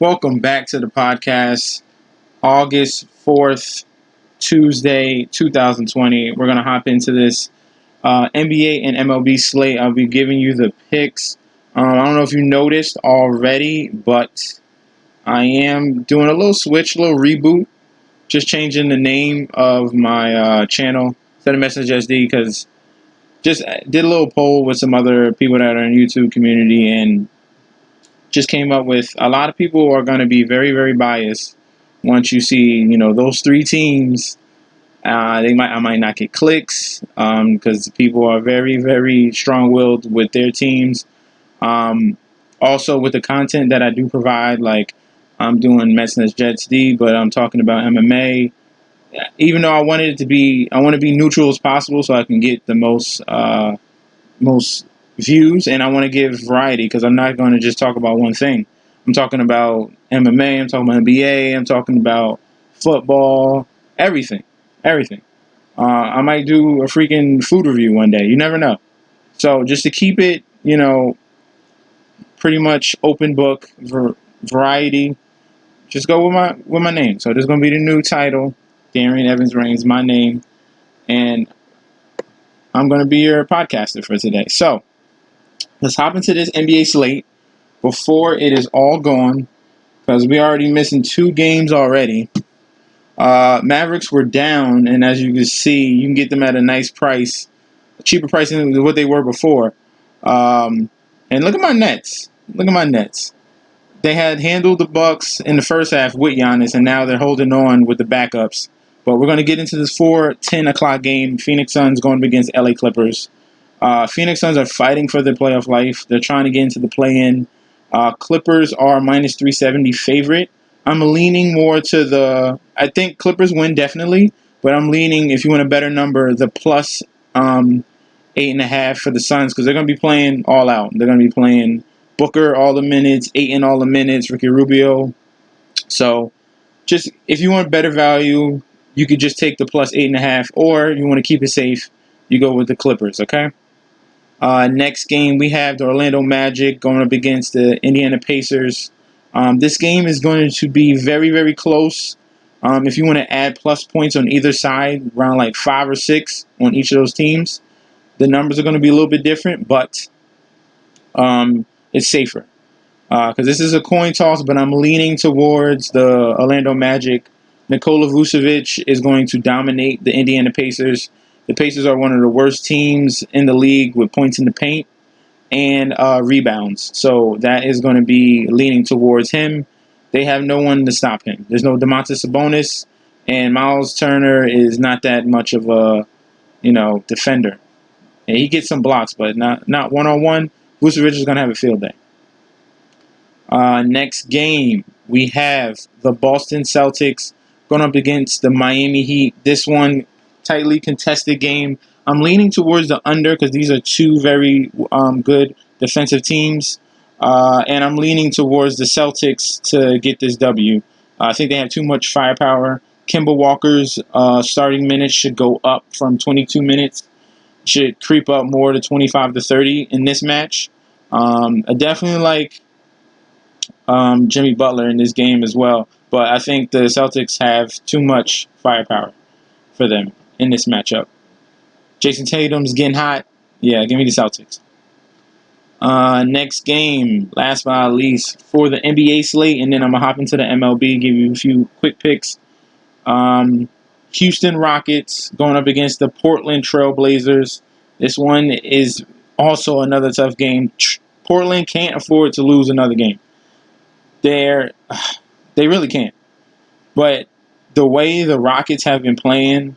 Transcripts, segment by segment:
Welcome back to the podcast. August 4th, Tuesday, 2020. We're going to hop into this NBA and MLB slate. I'll be giving you the picks. I don't know if you noticed already, but I am doing a little switch, a little reboot. Just changing the name of my channel instead of Message SD because just did a little poll with some other people that are in the YouTube community and just came up with a lot of people are going to be very, very biased once you see, those three teams. I might not get clicks because people are very, very strong-willed with their teams. Also, with the content that I do provide, like I'm doing Mets Jets D, but I'm talking about MMA. Even though I want to be neutral as possible, so I can get the most views, and I want to give variety because I'm not going to just talk about one thing. I'm talking about MMA, I'm talking about NBA, I'm talking about football, everything. I might do a freaking food review one day. You never know. So just to keep it, pretty much open book variety, just go with my name. So there's going to be the new title, Darian Evans Reigns, my name, and I'm going to be your podcaster for today. So let's hop into this NBA slate before it is all gone, because we're already missing 2 games already. Mavericks were down, and as you can see, you can get them at a nice price, a cheaper price than what they were before. And look at my Nets. They had handled the Bucks in the first half with Giannis, and now they're holding on with the backups. But we're going to get into this 4-10 o'clock game. Phoenix Suns going up against LA Clippers. Phoenix Suns are fighting for their playoff life. They're trying to get into the play-in. Clippers are minus 370 favorite. I'm leaning more to I think Clippers win definitely, but I'm leaning, if you want a better number, the plus 8.5 for the Suns, because they're going to be playing all out. They're going to be playing Booker all the minutes, Ayton all the minutes, Ricky Rubio. So just if you want better value, you could just take the plus 8.5, or you want to keep it safe, you go with the Clippers, okay? Next game, we have the Orlando Magic going up against the Indiana Pacers. This game is going to be very, very close. If you want to add plus points on either side, around like 5 or 6 on each of those teams, the numbers are going to be a little bit different, but it's safer. Because this is a coin toss, but I'm leaning towards the Orlando Magic. Nikola Vucevic is going to dominate the Indiana Pacers. The Pacers are one of the worst teams in the league with points in the paint and rebounds. So that is going to be leaning towards him. They have no one to stop him. There's no Domantas Sabonis, and Miles Turner is not that much of a, defender. And he gets some blocks, but not one-on-one. Vucevic is going to have a field day. Next game, we have the Boston Celtics going up against the Miami Heat. This one, tightly contested game. I'm leaning towards the under because these are 2 very good defensive teams. And I'm leaning towards the Celtics to get this W. I think they have too much firepower. Kemba Walker's starting minutes should go up from 22 minutes. Should creep up more to 25 to 30 in this match. I definitely like Jimmy Butler in this game as well. But I think the Celtics have too much firepower for them in this matchup. Jason Tatum's getting hot. Yeah, give me the Celtics. Next game, last but not least, for the NBA slate, and then I'm going to hop into the MLB, give you a few quick picks. Houston Rockets going up against the Portland Trail Blazers. This one is also another tough game. Portland can't afford to lose another game. They really can't. But the way the Rockets have been playing,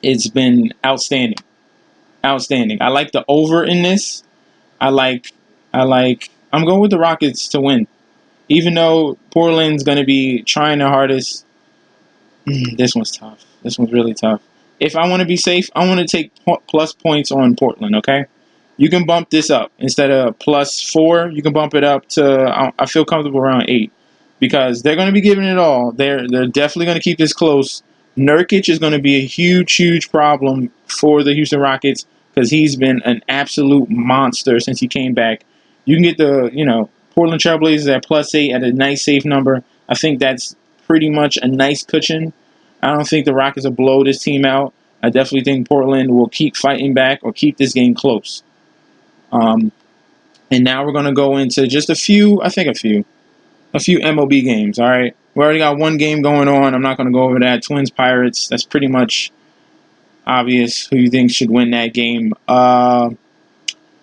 it's been outstanding. I like the over in this. I'm going with the Rockets to win. Even though Portland's going to be trying their hardest. This one's tough. This one's really tough. If I want to be safe, I want to take plus points on Portland, okay? You can bump this up. Instead of plus 4, you can bump it up to, I feel comfortable around 8. Because they're going to be giving it all. They're definitely going to keep this close. Nurkic is going to be a huge, huge problem for the Houston Rockets because he's been an absolute monster since he came back. You can get the, Portland Trailblazers at +8 at a nice safe number. I think that's pretty much a nice cushion. I don't think the Rockets will blow this team out. I definitely think Portland will keep fighting back or keep this game close. And now we're going to go into just a few MLB games, all right? We already got one game going on. I'm not going to go over that. Twins, Pirates, that's pretty much obvious who you think should win that game.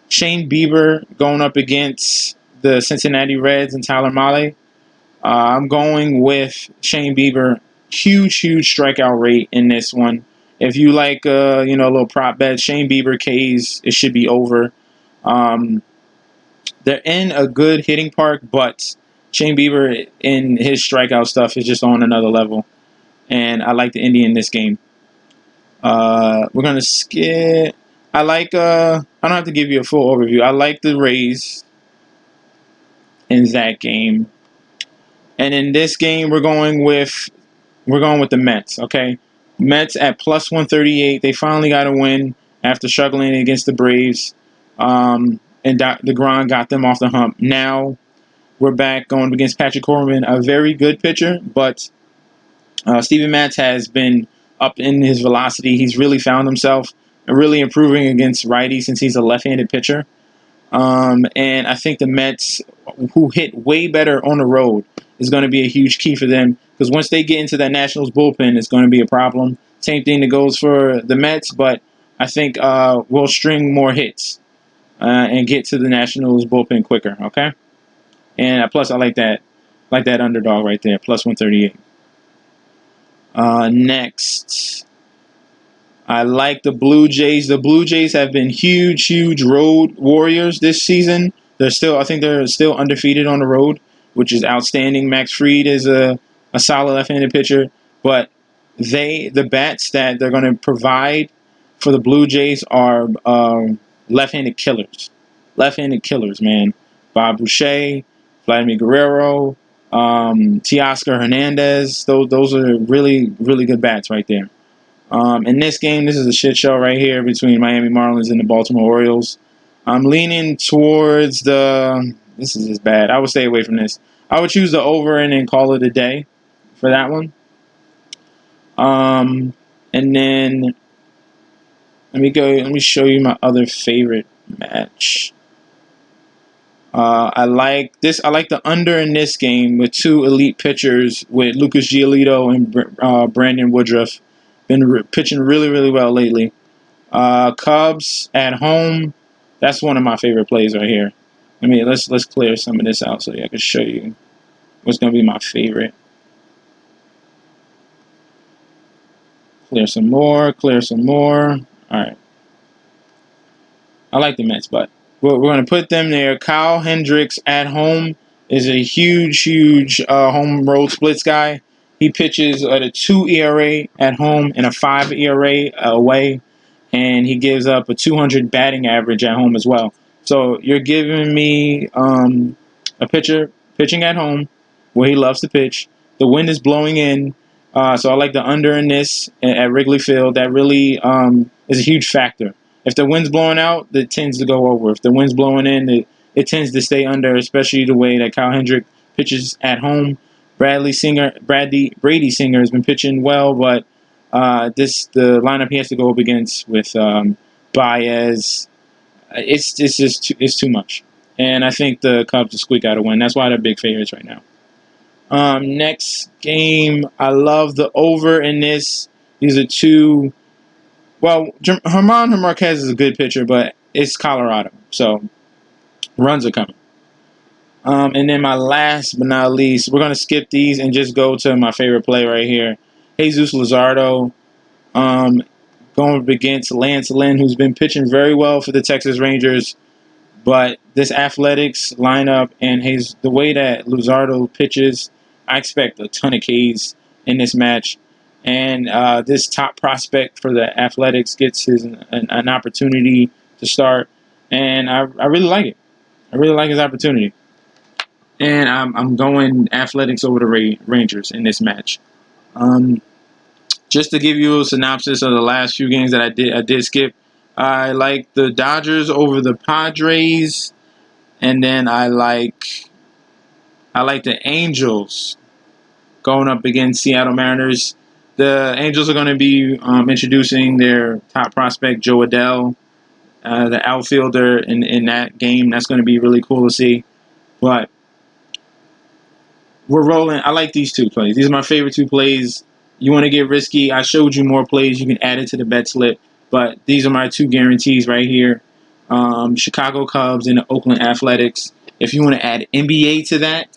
Shane Bieber going up against the Cincinnati Reds and Tyler Mahle. I'm going with Shane Bieber. Huge strikeout rate in this one. If you like, a little prop bet, Shane Bieber K's, it should be over. They're in a good hitting park, but Shane Bieber in his strikeout stuff is just on another level. And I like the Indy in this game. We're going to skip. I don't have to give you a full overview. I like the Rays in that game. And in this game, we're going with the Mets, okay? Mets at +138. They finally got a win after struggling against the Braves. And DeGrom got them off the hump. Now we're back going against Patrick Corbin, a very good pitcher, but Steven Matz has been up in his velocity. He's really found himself and really improving against righties since he's a left-handed pitcher. And I think the Mets, who hit way better on the road, is going to be a huge key for them, because once they get into that Nationals bullpen, it's going to be a problem. Same thing that goes for the Mets, but I think we'll string more hits and get to the Nationals bullpen quicker, okay? And plus, I like that underdog right there, +138. Next, I like the Blue Jays. The Blue Jays have been huge road warriors this season. I think they're still undefeated on the road, which is outstanding. Max Fried is a solid left-handed pitcher, but the bats that they're going to provide for the Blue Jays are left-handed killers. Left-handed killers, man. Bob Boucher, Vladimir Guerrero, Teoscar Hernandez. Those are really good bats right there. In this game, this is a shit show right here between Miami Marlins and the Baltimore Orioles. I'm leaning towards this is just bad. I would stay away from this. I would choose the over and then call it a day for that one. And then let me show you my other favorite match. I like the under in this game with two elite pitchers with Lucas Giolito and Brandon Woodruff. Been pitching really well lately. Cubs at home. That's one of my favorite plays right here. Let's clear some of this out so I can show you what's going to be my favorite. Clear some more. All right. I like the Mets, but we're going to put them there. Kyle Hendricks at home is a huge home road splits guy. He pitches at a 2 ERA at home and a 5 ERA away, and he gives up a 200 batting average at home as well. So you're giving me a pitcher pitching at home where he loves to pitch. The wind is blowing in, so I like the under in this at Wrigley Field. That really is a huge factor. If the wind's blowing out, it tends to go over. If the wind's blowing in, it tends to stay under, especially the way that Kyle Hendricks pitches at home. Brady Singer has been pitching well, but the lineup he has to go up against with Baez, it's too much. And I think the Cubs will squeak out a win. That's why they're big favorites right now. Next game, I love the over in this. These are two. Well, German Marquez is a good pitcher, but it's Colorado, so runs are coming. And then my last but not least, we're going to skip these and just go to my favorite play right here. Jesus Luzardo going up against Lance Lynn, who's been pitching very well for the Texas Rangers. But this Athletics lineup and the way that Luzardo pitches, I expect a ton of Ks in this match. And this top prospect for the Athletics gets an opportunity to start. And I really like it. I really like his opportunity. And I'm going Athletics over the Rangers in this match. Just to give you a synopsis of the last few games that I did skip. I like the Dodgers over the Padres. And then I like I like the Angels going up against Seattle Mariners. The Angels are going to be introducing their top prospect, Joe Adell, the outfielder in that game. That's going to be really cool to see. But we're rolling. I like these two plays. These are my favorite two plays. You want to get risky? I showed you more plays. You can add it to the bet slip. But these are my two guarantees right here. Chicago Cubs and the Oakland Athletics. If you want to add NBA to that,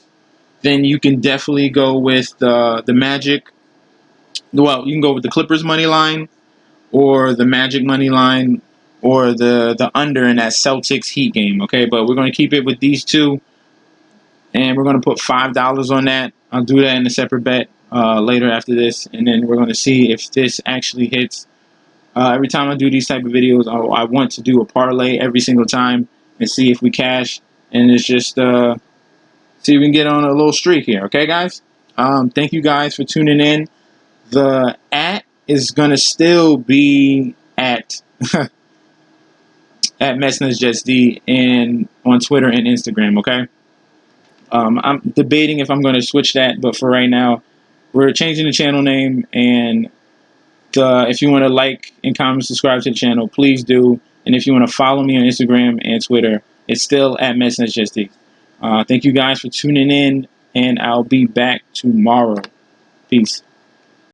then you can definitely go with the Magic. Well, you can go with the Clippers money line or the Magic money line or the under in that Celtics Heat game. Okay, but we're going to keep it with these two. And we're going to put $5 on that. I'll do that in a separate bet later after this. And then we're going to see if this actually hits. Every time I do these type of videos, I want to do a parlay every single time and see if we cash. And it's just see if we can get on a little streak here. Okay, guys? Thank you guys for tuning in. The @ is going to still be at MessNetsJetsD and on Twitter and Instagram, okay? I'm debating if I'm going to switch that, but for right now, we're changing the channel name. And if you want to like and comment, subscribe to the channel, please do. And if you want to follow me on Instagram and Twitter, it's still at MessNetsJetsD. Thank you guys for tuning in, and I'll be back tomorrow. Peace.